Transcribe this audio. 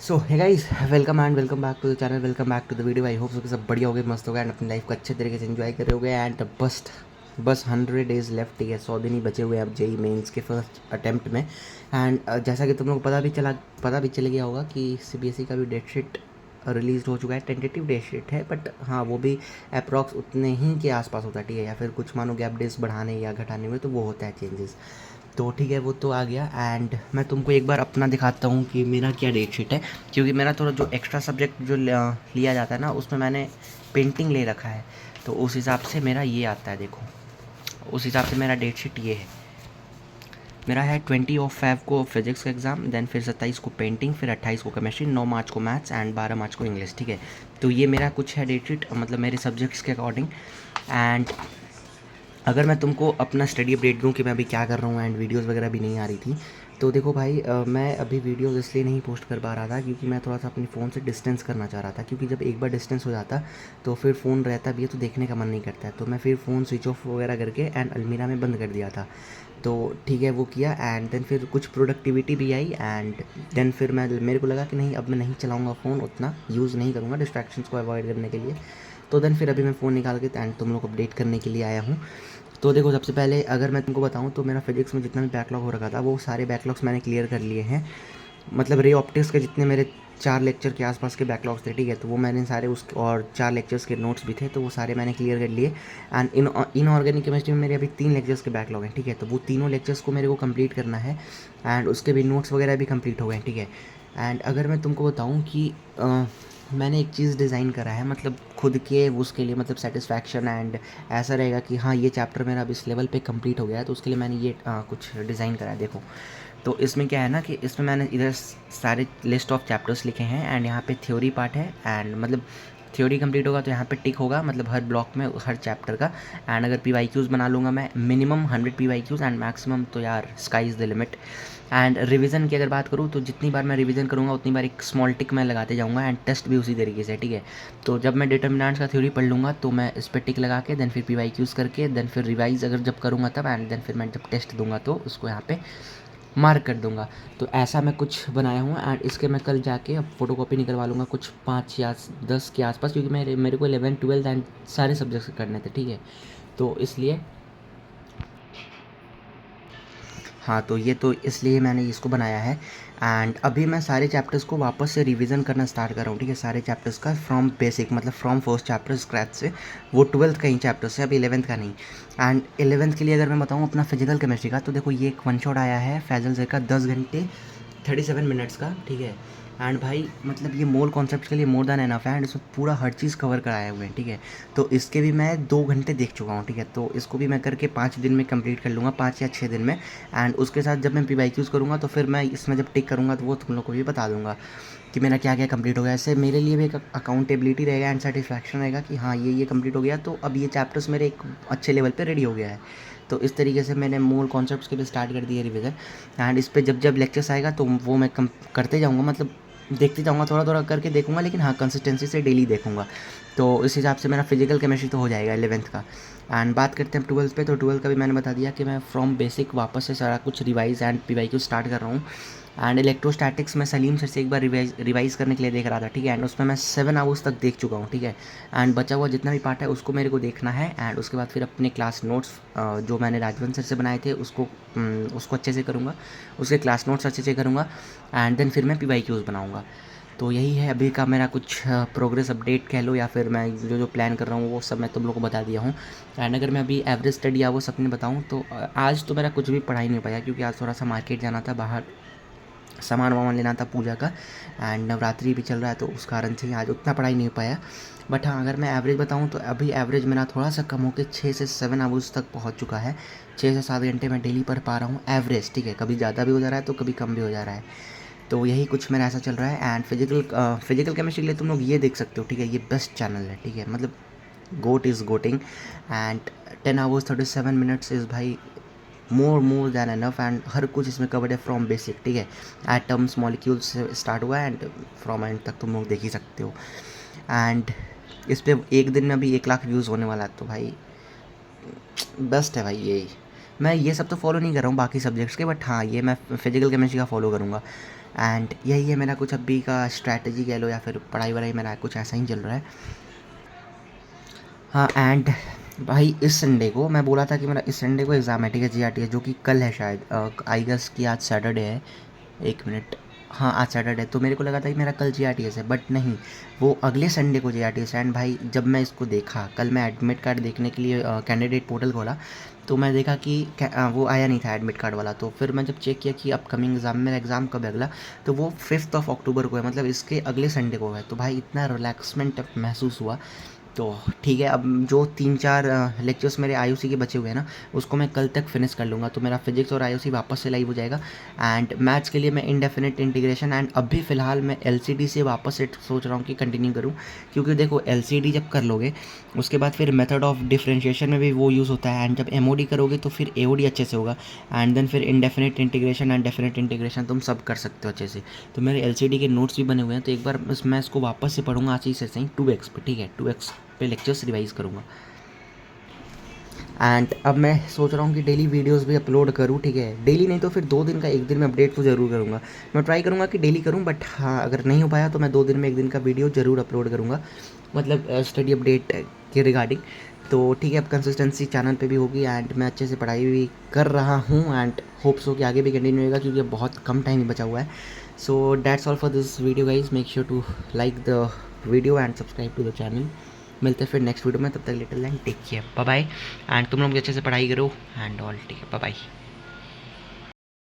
So hey guys, welcome and welcome back to the channel, welcome back to the video. I hope सब सब बढ़िया हो गए, मस्त हो गए एंड अपनी लाइफ को अच्छे तरीके से एंजॉय कर रहे हो गए। एंड बस 100 डेज़ लेफ्ट, ठीक है, 100 दिन ही बचे हुए हैं अब जेई मेंस के फर्स्ट अटेम्प्ट में। एंड जैसा कि तुम लोग को पता भी चल गया होगा कि सीबीएसई का भी डेट शीट रिलीज हो चुका है। टेंटेटिव डेट शीट है, बट हाँ, वो भी अप्रॉक्स उतने ही के आसपास होता है, ठीक है, या फिर कुछ मानो गैप डेज बढ़ाने या घटाने में तो वो होता है चेंजेस। तो ठीक है, वो तो आ गया। एंड मैं तुमको एक बार अपना दिखाता हूँ कि मेरा क्या डेट शीट है, क्योंकि मेरा थोड़ा जो एक्स्ट्रा सब्जेक्ट जो लिया जाता है ना, उसमें मैंने पेंटिंग ले रखा है, तो उस हिसाब से मेरा ये आता है। देखो, उस हिसाब से मेरा डेट शीट ये है। मेरा है 20 को फिजिक्स का एग्ज़ाम, देन फिर 27 को पेंटिंग, फिर 28 को केमिस्ट्री, 9 मार्च को मैथ्स एंड 12 मार्च को इंग्लिश, ठीक है। तो ये मेरा कुछ है डेट शीट, मतलब मेरे सब्जेक्ट्स के अकॉर्डिंग। एंड अगर मैं तुमको अपना स्टडी अपडेट दूँ कि मैं अभी क्या कर रहा हूँ, एंड वीडियोज़ वगैरह भी नहीं आ रही थी, तो देखो भाई, मैं अभी वीडियोज़ इसलिए नहीं पोस्ट कर पा रहा था क्योंकि मैं थोड़ा सा अपनी फ़ोन से डिस्टेंस करना चाह रहा था, क्योंकि जब एक बार डिस्टेंस हो जाता तो फिर फ़ोन रहता भी है तो देखने का मन नहीं करता है। तो मैं फिर फ़ोन स्विच ऑफ वगैरह करके एंड अलमीरा में बंद कर दिया था। तो ठीक है, वो किया। एंड देन फिर कुछ प्रोडक्टिविटी भी आई। एंड देन फिर मेरे को लगा कि नहीं, अब मैं नहीं चलाऊँगा फ़ोन, उतना यूज़ नहीं करूँगा डिस्ट्रैक्शंस को अवॉइड करने के लिए। तो देन फिर अभी मैं फ़ोन निकाल के एंड तुम लोग को अपडेट करने के लिए आया हूँ। तो देखो, सबसे पहले अगर मैं तुमको बताऊँ तो मेरा फिजिक्स में जितना भी बैकलॉग हो रखा था वो सारे बैकलॉग्स मैंने क्लियर कर लिए हैं। मतलब रे ऑप्टिक्स के जितने मेरे 4 लेक्चर के आसपास के बैकलॉग्स थे, ठीक है, तो वो मैंने सारे उस, और 4 लेक्चर्स के नोट्स भी थे तो वो सारे मैंने क्लियर कर लिए। एंड इनऑर्गेनिक केमिस्ट्री में मेरे अभी 3 लेक्चर्स के बैकलॉग हैं, ठीक है, तो वो तीनों लेक्चर्स को मेरे को कंप्लीट करना है। एंड उसके भी नोट्स वगैरह भी कंप्लीट हो गए हैं, ठीक है। एंड अगर मैं तुमको बताऊँ कि मैंने एक चीज़ डिज़ाइन करा है, मतलब खुद के उसके लिए, मतलब सेटिस्फैक्शन। एंड ऐसा रहेगा कि हाँ, ये चैप्टर मेरा अब इस लेवल पे कंप्लीट हो गया है, तो उसके लिए मैंने ये कुछ डिज़ाइन करा है। देखो, तो इसमें क्या है ना कि इसमें मैंने इधर सारे लिस्ट ऑफ चैप्टर्स लिखे हैं एंड यहाँ पे थ्योरी पार्ट है। एंड मतलब थ्योरी कंप्लीट होगा तो यहाँ पे टिक होगा, मतलब हर ब्लॉक में हर चैप्टर का। एंड अगर पी वाई क्यूज़ बना लूँगा मैं, minimum 100 P Y Qs and maximum तो यार sky is the limit. And revision की अगर बात करूँ तो जितनी बार मैं रिवीजन करूँगा उतनी बार एक स्मॉल टिक मैं लगाते जाऊँगा। एंड टेस्ट भी उसी तरीके से, ठीक है। तो जब मैं डिटर्मिनेंट्स का थ्योरी पढ़ लूँगा तो मैं इस पर टिक लगा के देन फिर पी वाई क्यूज़ करके देन फिर रिवाइज अगर जब करूँगा तब, एंड देन फिर मैं जब टेस्ट दूंगा तो उसको यहाँ पे मार्क कर दूंगा। तो ऐसा मैं कुछ बनाया हूँ। एंड इसके मैं कल जाके अब फ़ोटोकॉपी निकलवा लूँगा कुछ 5 या 10 के आसपास, क्योंकि मेरे को 11 12 एंड सारे सब्जेक्ट्स करने थे, ठीक है। तो इसलिए हाँ, तो ये तो इसलिए मैंने इसको बनाया है। एंड अभी मैं सारे चैप्टर्स को वापस से रिवीजन करना स्टार्ट कर रहा हूँ, ठीक है, सारे चैप्टर्स का फ्रॉम बेसिक, मतलब फ्रॉम फर्स्ट चैप्टर स्क्रैच से। वो 12th का ही चैप्टर्स है, अभी 11th का नहीं। एंड 11th के लिए अगर मैं बताऊँ अपना फिजिकल केमिस्ट्री का, तो देखो ये एक वन शॉट आया है फैजल सर का, 10 घंटे 37 मिनट्स का, ठीक है। एंड भाई मतलब ये मोल कॉन्सेप्ट के लिए मोर देन एनफ है। एंड इसमें पूरा हर चीज़ कवर कराए हुए हैं, ठीक है। तो इसके भी मैं 2 घंटे देख चुका हूँ, ठीक है। तो इसको भी मैं करके 5 दिन में कंप्लीट कर लूँगा, 5 या 6 दिन में। एंड उसके साथ जब मैं पी वाई क्यूज़ करूँगा तो फिर मैं इसमें जब टिक करूँगा तो वो तुम लोग को भी बता दूँगा कि मेरा क्या क्या कंप्लीट हो गया। ऐसे मेरे लिए भी एक अकाउंटेबिलिटी रहेगा एंड सेटिस्फैक्शन रहेगा कि हाँ, ये कंप्लीट हो गया, तो अब ये चैप्टर्स मेरे एक अच्छे लेवल पे रेडी हो गया है। तो इस तरीके से मैंने मूल कॉन्सेप्ट्स के लिए स्टार्ट कर दिया रिवीजन। एंड इस पे जब जब लेक्चर्स आएगा तो वो मैं कम करते जाऊँगा, मतलब देखते जाऊँगा, थोड़ा थोड़ा करके देखूँगा, लेकिन हाँ, कंसिस्टेंसी से डेली देखूँगा। तो इस हिसाब से मेरा फिजिकल केमिस्ट्री तो हो जाएगा 11th का। एंड बात करते हैं 12th पे, तो 12th का भी मैंने बता दिया कि मैं फ्रॉम बेसिक वापस से सारा कुछ revise and P Y Q start कर रहा हूँ। एंड इलेक्ट्रोस्टैटिक्स में सलीम सर से एक बार रिवाइज़ करने के लिए देख रहा था, ठीक है। एंड उसमें मैं 7 आवर्स तक देख चुका हूँ, ठीक है। एंड बचा हुआ जितना भी पार्ट है उसको मेरे को देखना है। एंड उसके बाद फिर अपने क्लास नोट्स जो मैंने राजवंत सर से बनाए थे उसको अच्छे से करूँगा, उसके क्लास नोट्स अच्छे से करूँगा। एंड देन फिर मैं पी वाई क्यूज़ बनाऊँगा। तो यही है अभी का मेरा कुछ प्रोग्रेस अपडेट कह लो, या फिर मैं जो जो प्लान कर रहा हूँ वो सब मैं तुम लोग को बता दिया हूँ। एंड अगर मैं अभी एवरेज स्टडी या वो सब नहीं बताऊँ तो आज तो मेरा कुछ भी पढ़ाई नहीं हो पाया, क्योंकि आज थोड़ा सा मार्केट जाना था, बाहर सामान वामान लेना था पूजा का। एंड नवरात्रि भी चल रहा है तो उस कारण से आज उतना पढ़ाई नहीं हो पाया। बट हाँ, अगर मैं एवरेज बताऊँ तो अभी एवरेज मेरा थोड़ा सा कम होकर 6 से 7 आवर्स तक पहुँच चुका है। 6 से 7 घंटे मैं डेली पढ़ पा रहा हूँ एवरेज, ठीक है। कभी ज़्यादा भी हो जा रहा है तो कभी कम भी हो जा रहा है। तो यही कुछ मेरा ऐसा चल रहा है। एंड फिजिकल केमिस्ट्री के लिए तुम लोग ये देख सकते हो, ठीक है, ये बेस्ट चैनल है, ठीक है। मतलब GOAT is goating. And 10 hours 37 minutes is भाई मोर दैन एनफ। एंड हर कुछ इसमें कवर्ड है फ्रॉम बेसिक, ठीक है। एटम्स मॉलिक्यूल्स से स्टार्ट हुआ है एंड फ्रॉम एंड तक तुम लोग देख ही सकते हो। एंड इस पे एक दिन में अभी 1 लाख व्यूज़ होने वाला है, तो भाई बेस्ट है भाई ये। मैं ये सब तो फॉलो नहीं कर रहा हूँ बाकी सब्जेक्ट्स के, बट हाँ, ये मैं फिजिकल केमिस्ट्री का फॉलो करूँगा। एंड यही है मेरा कुछ अभी का स्ट्रैटेजी कह लो या फिर पढ़ाई वढ़ाई मेरा कुछ ऐसा ही चल रहा है। हाँ एंड भाई इस संडे को मैं बोला था कि मेरा इस संडे को एग्ज़ाम है, ठीक है, जीआरटीएस, जो कि कल है शायद, आई गेस कि आज सैटरडे है। एक मिनट, हाँ आज सैटरडे है, तो मेरे को लगा था कि मेरा कल जीआरटीएस है, बट नहीं, वो अगले संडे को जीआरटीएस है। एंड भाई जब मैं इसको देखा कल, मैं एडमिट कार्ड देखने के लिए कैंडिडेट पोर्टल खोला, तो मैं देखा कि वो आया नहीं था एडमिट कार्ड वाला। तो फिर मैं जब चेक किया कि अपकमिंग एग्ज़ाम, मेरा एग्ज़ाम कब है अगला, तो वो 5 अक्टूबर को है, मतलब इसके अगले संडे को है। तो भाई इतना रिलैक्समेंट महसूस हुआ। तो ठीक है, अब जो 3-4 लेक्चर्स मेरे आईयूसी के बचे हुए हैं ना, उसको मैं कल तक फिनिश कर लूँगा, तो मेरा फिजिक्स और आईयूसी वापस से लाइव हो जाएगा। एंड मैथ्स के लिए मैं इंडेफिनिट इंटीग्रेशन, एंड अभी फ़िलहाल मैं एलसीडी से वापस से सोच रहा हूँ कि कंटिन्यू करूँ, क्योंकि देखो एलसीडी जब कर लोगे उसके बाद फिर मेथड ऑफ डिफरेंशिएशन में भी वो यूज़ होता है, एंड जब एमओडी करोगे तो फिर एओडी अच्छे से होगा, एंड देन फिर indefinite integration and definite integration तुम सब कर सकते हो अच्छे से। तो मेरे एलसीडी के नोट्स भी बने हुए हैं, तो एक बार मैं इसको वापस से पढ़ूंगा आज ही से सही 2x पे, ठीक है, 2x पे लेक्चर्स रिवाइज करूँगा। एंड अब मैं सोच रहा हूँ कि डेली वीडियोस भी अपलोड करूँ, ठीक है, डेली नहीं तो फिर 2 दिन का, 1 दिन में अपडेट तो ज़रूर करूँगा। मैं ट्राई करूँगा कि डेली करूँ, बट हाँ अगर नहीं हो पाया तो मैं 2 दिन में 1 दिन का वीडियो ज़रूर अपलोड करूँगा, मतलब स्टडी अपडेट के रिगार्डिंग। तो ठीक है, अब कंसिस्टेंसी चैनल पे भी होगी, एंड मैं अच्छे से पढ़ाई भी कर रहा हूँ, एंड होप्स हो कि आगे भी कंटिन्यू होगा, क्योंकि अब बहुत कम टाइम ही बचा हुआ है। So that's all for this video guys, make sure to like the video and subscribe to the channel. मिलते हैं फिर नेक्स्ट वीडियो में, तब तक little and take care, bye bye. And तुम लोग भी अच्छे से पढ़ाई करो एंड ऑल, ठीक है, बाय बाय।